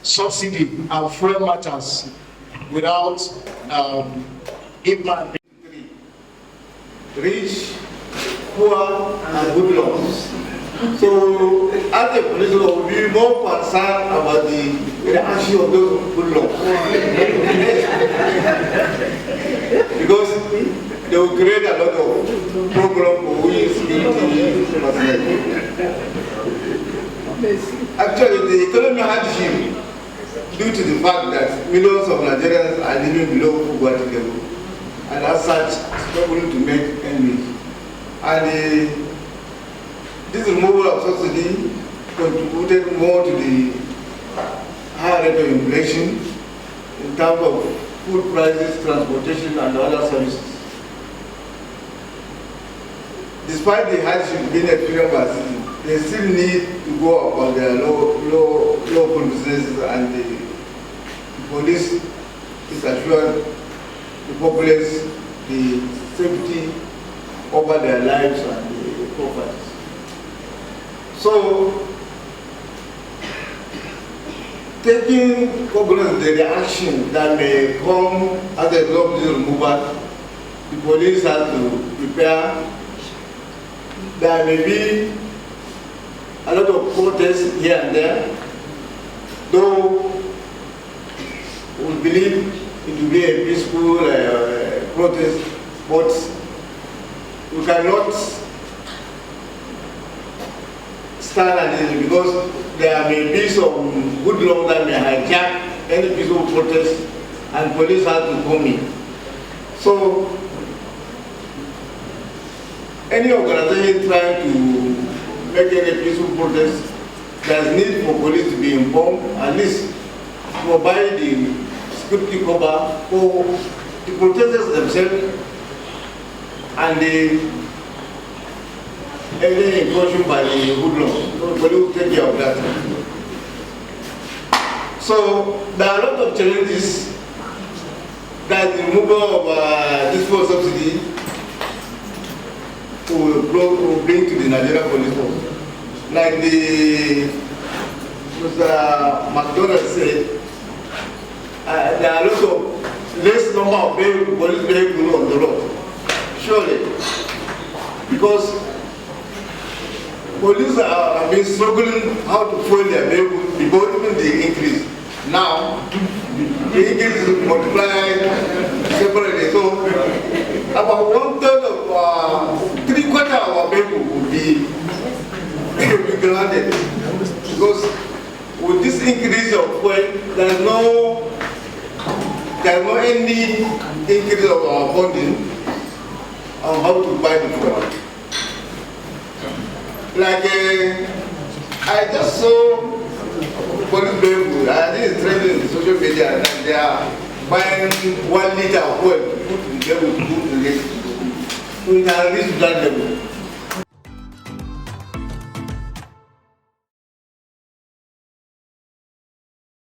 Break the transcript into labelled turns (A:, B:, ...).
A: subsidy and fuel matters without impact.
B: Rich, poor, and good laws. So, as a police law, we'll be more concerned about the reaction of those good laws. Because they will create a lot of problems for we security personnel. Actually, the economic hardship due to the fact that millions of Nigerians are living below poverty level, and as such, struggling to make ends meet. And this removal of subsidy contributed more to the higher rate of inflation in terms of food prices, transportation, and other services. Despite the hardship being experienced by citizens, they still need to go about their local businesses, and the police is assured the populace the safety over their lives and the properties. So, taking cognizance of the reaction that may come as a result of this removal, the police has to prepare. There may be a lot of protests here and there, though we believe it will be a peaceful protest, but we cannot stand at it because there may be some good law that may hijack any peaceful protest, and police have to come in. So, any organization trying to make any peaceful protest, there's need for police to be informed, at least provide the security cover for the protesters themselves and any incursion by the hoodlums. So police will take care of that. So there are a lot of challenges that the removal of this fuel subsidy will bring to the Nigerian police force. Like Mr. McDonald said, there are a lot of less number of police vehicles on the road. Surely, because police have been struggling how to fuel their vehicles before even the increase. Now, the increase is multiplied separately. So, about 1/3 of 3/4 of our people will be grounded. Because with this increase of fuel, there's no any increase of our funding on how to buy the fuel. Like I just saw police vehicles, I think it's trending in social media that they are buying 1 liter of fuel to put together with food to get. So it has reached that level.